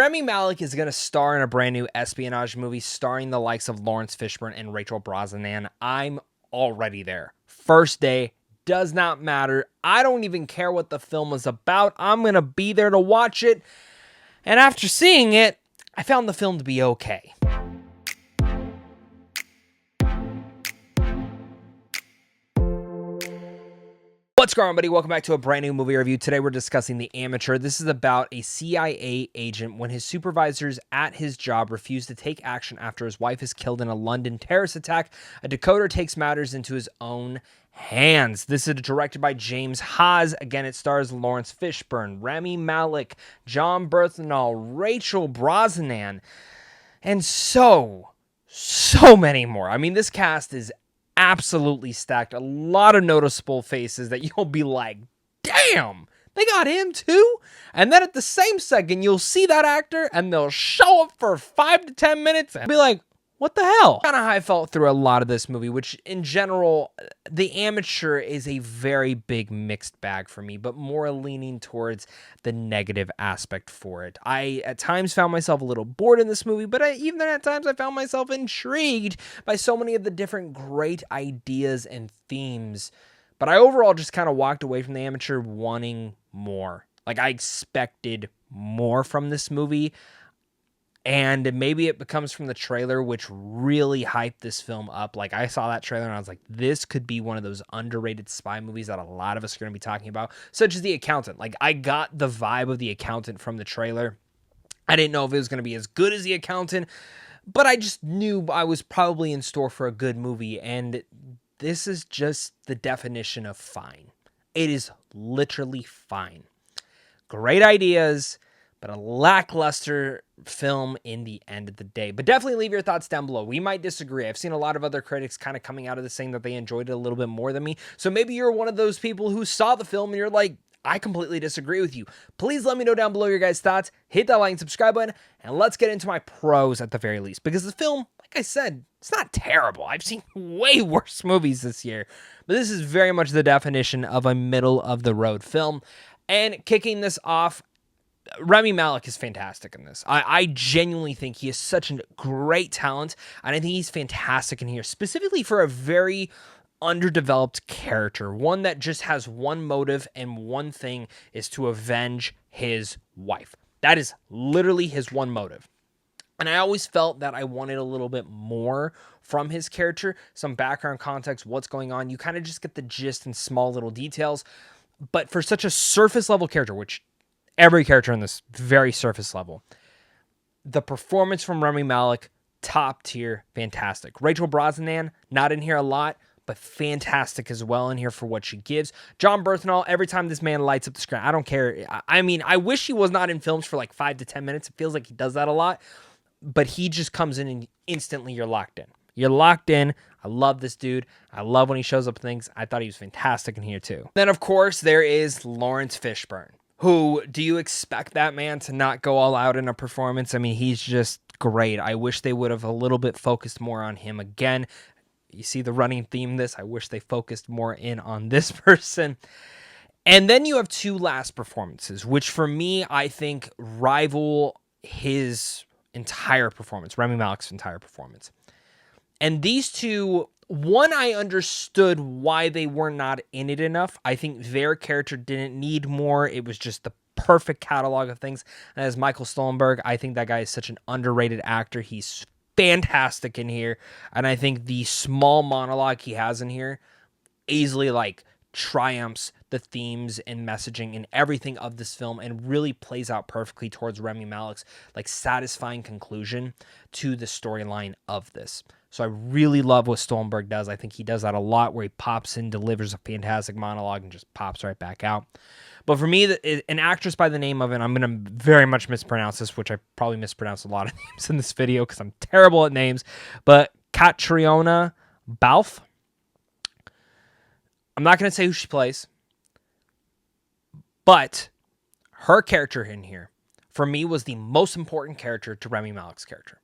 Rami Malek is going to star in a brand new espionage movie starring the likes of Laurence Fishburne and Rachel Brosnahan. I'm already there. First day, does not matter. I don't even care what the film is about. I'm going to be there to watch it. And after seeing it, I found the film to be okay. What's going on, everybody? Welcome back to a brand new movie review. Today we're discussing The Amateur. This is about a CIA agent when his supervisors at his job refuse to take action after his wife is killed in a London terrorist attack. A decoder takes matters into his own hands. This is directed by James Hawes. Again, it stars Laurence Fishburne, Rami Malek, Jon Bernthal, Rachel Brosnahan, and so many more. I mean, this cast is absolutely stacked. A lot of noticeable faces that you'll be like, damn, they got him too? And then at the same second, you'll see that actor and they'll show up for 5 to 10 minutes and be like, what the hell? Kind of how I felt through a lot of this movie, which in general, The Amateur is a very big mixed bag for me, but more leaning towards the negative aspect for it. I, at times, found myself a little bored in this movie, but even at times, I found myself intrigued by so many of the different great ideas and themes. But I overall just kind of walked away from The Amateur wanting more. Like, I expected more from this movie. And maybe it becomes from the trailer, which really hyped this film up. Like, I saw that trailer and I was like, this could be one of those underrated spy movies that a lot of us are going to be talking about, such as The Accountant. Like, I got the vibe of The Accountant from the trailer. I didn't know if it was going to be as good as The Accountant, but I just knew I was probably in store for a good movie. And this is just the definition of fine. It is literally fine. Great ideas, but a lackluster film in the end of the day. But definitely leave your thoughts down below. We might disagree. I've seen a lot of other critics kind of coming out of this saying that they enjoyed it a little bit more than me. So maybe you're one of those people who saw the film and you're like, I completely disagree with you. Please let me know down below your guys' thoughts. Hit that like and subscribe button, and let's get into my pros at the very least. Because the film, like I said, it's not terrible. I've seen way worse movies this year. But this is very much the definition of a middle-of-the-road film. And kicking this off, Rami Malek is fantastic in this. I genuinely think he is such a great talent, and I think he's fantastic in here, specifically for a very underdeveloped character, one that just has one motive, and one thing is to avenge his wife. That is literally his one motive. And I always felt that I wanted a little bit more from his character, some background context, what's going on. You kind of just get the gist and small little details. But for such a surface level character, which every character in this very surface level, the performance from Rami Malek, top tier, fantastic. Rachel Brosnahan, not in here a lot, but fantastic as well in here for what she gives. Jon Bernthal, every time this man lights up the screen, I don't care. I mean, I wish he was not in films for like 5 to 10 minutes. It feels like he does that a lot, but he just comes in and instantly you're locked in. You're locked in. I love this dude. I love when he shows up things. I thought he was fantastic in here too. Then, of course, there is Laurence Fishburne. Who, do you expect that man to not go all out in a performance? I mean, he's just great. I wish they would have a little bit focused more on him again. You see the running theme this. I wish they focused more in on this person. And then you have two last performances, which for me, I think rival his entire performance, Rami Malek's entire performance. And these two, one, I understood why they were not in it enough. I think their character didn't need more. It was just the perfect catalog of things. And as Michael Stuhlbarg, I think that guy is such an underrated actor. He's fantastic in here. And I think the small monologue he has in here easily like triumphs the themes and messaging and everything of this film and really plays out perfectly towards Rami Malek's like satisfying conclusion to the storyline of this. So I really love what Stuhlbarg does. I think he does that a lot where he pops in, delivers a fantastic monologue, and just pops right back out. But for me, an actress by the name of, and I'm going to very much mispronounce this, which I probably mispronounced a lot of names in this video because I'm terrible at names, but Caitríona Balfe. I'm not going to say who she plays, but her character in here, for me, was the most important character to Rami Malek's character.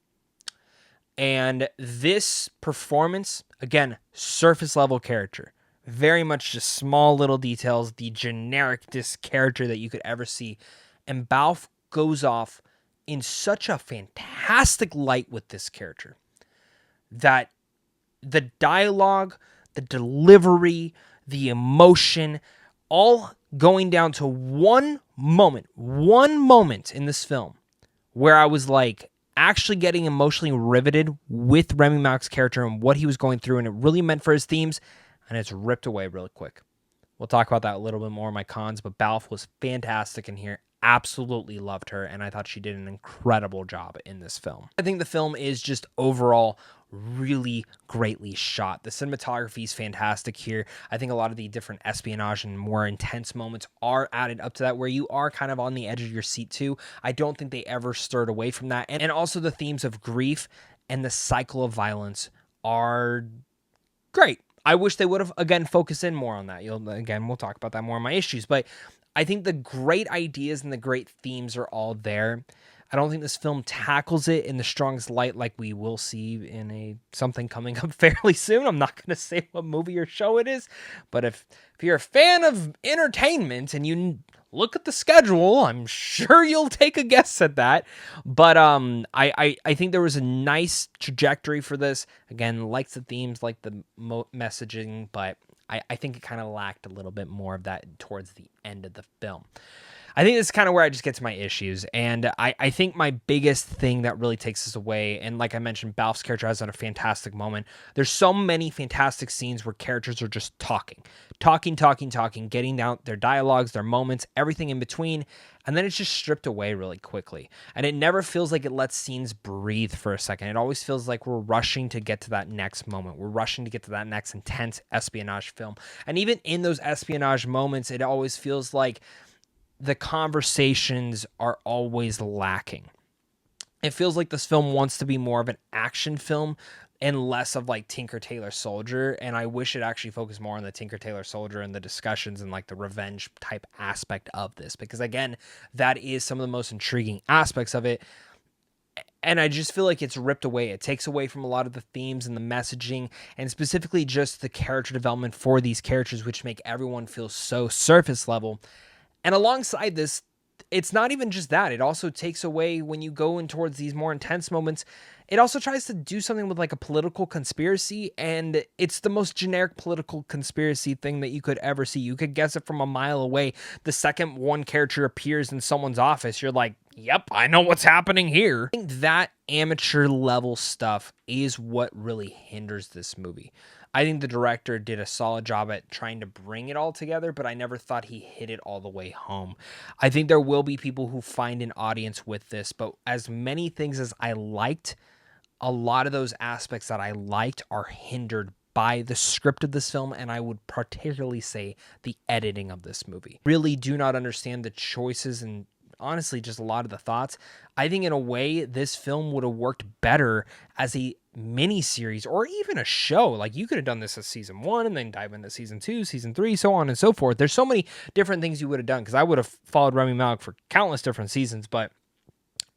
And this performance, again, surface level character, very much just small little details, the genericest character that you could ever see. And Balfe goes off in such a fantastic light with this character that the dialogue, the delivery, the emotion, all going down to one moment in this film where I was like actually getting emotionally riveted with Rami Malek's character and what he was going through, and it really meant for his themes, and it's ripped away really quick. We'll talk about that a little bit more in my cons, but Balfe was fantastic in here. Absolutely loved her, and I thought she did an incredible job in this film. I think the film is just overall really greatly shot. The cinematography is fantastic here. I think a lot of the different espionage and more intense moments are added up to that, where you are kind of on the edge of your seat too. I don't think they ever stirred away from that. And also the themes of grief and the cycle of violence are great. I wish they would have, again, focused in more on that. We'll talk about that more in my issues, but I think the great ideas and the great themes are all there. I don't think this film tackles it in the strongest light like we will see in something coming up fairly soon. I'm not going to say what movie or show it is, but if you're a fan of entertainment and you look at the schedule, I'm sure you'll take a guess at that. But I think there was a nice trajectory for this. Again, like the themes, like the messaging, but I think it kind of lacked a little bit more of that towards the end of the film. I think this is kind of where I just get to my issues. And I think my biggest thing that really takes this away, and like I mentioned, Balfe's character has a fantastic moment. There's so many fantastic scenes where characters are just talking, getting out their dialogues, their moments, everything in between. And then it's just stripped away really quickly. And it never feels like it lets scenes breathe for a second. It always feels like we're rushing to get to that next moment. We're rushing to get to that next intense espionage film. And even in those espionage moments, it always feels like the conversations are always lacking. It feels like this film wants to be more of an action film and less of like Tinker Tailor Soldier. And I wish it actually focused more on the Tinker Tailor Soldier and the discussions and like the revenge type aspect of this, because again, that is some of the most intriguing aspects of it. And I just feel like it's ripped away. It takes away from a lot of the themes and the messaging, and specifically just the character development for these characters, which make everyone feel so surface level. And alongside this, it's not even just that. It also takes away, when you go in towards these more intense moments, it also tries to do something with like a political conspiracy, and it's the most generic political conspiracy thing that you could ever see. You could guess it from a mile away. The second one character appears in someone's office, you're like, yep, I know what's happening here. I think that amateur level stuff is what really hinders this movie. I think the director did a solid job at trying to bring it all together, but I never thought he hit it all the way home. I think there will be people who find an audience with this, but as many things as I liked, a lot of those aspects that I liked are hindered by the script of this film, and I would particularly say the editing of this movie. Really do not understand the choices and honestly just a lot of the thoughts. I think in a way this film would have worked better as a mini series or even a show. Like, you could have done this as season 1 and then dive into season 2, season 3, so on and so forth. There's so many different things you would have done, because I would have followed Rami Malek for countless different seasons, but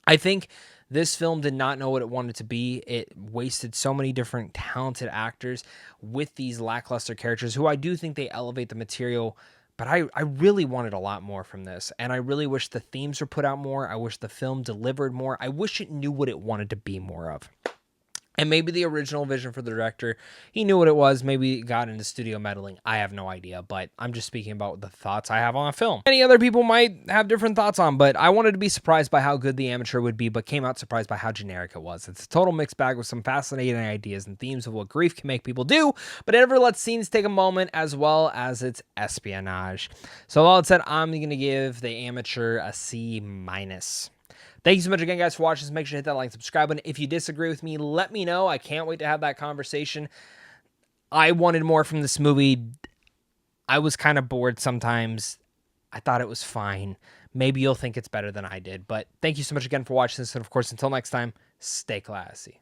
I think this film did not know what it wanted to be. It wasted so many different talented actors with these lackluster characters who I do think they elevate the material. But I really wanted a lot more from this, and I really wish the themes were put out more. I wish the film delivered more. I wish it knew what it wanted to be more of. And maybe the original vision for the director, he knew what it was. Maybe it got into studio meddling. I have no idea, but I'm just speaking about the thoughts I have on a film. Many other people might have different thoughts on, but I wanted to be surprised by how good The Amateur would be, but came out surprised by how generic it was. It's a total mixed bag with some fascinating ideas and themes of what grief can make people do, but it never lets scenes take a moment, as well as its espionage. So all that said, I'm going to give The Amateur a C-. Thank you so much again, guys, for watching this. Make sure to hit that like and subscribe button. If you disagree with me, let me know. I can't wait to have that conversation. I wanted more from this movie. I was kind of bored sometimes. I thought it was fine. Maybe you'll think it's better than I did. But thank you so much again for watching this. And, of course, until next time, stay classy.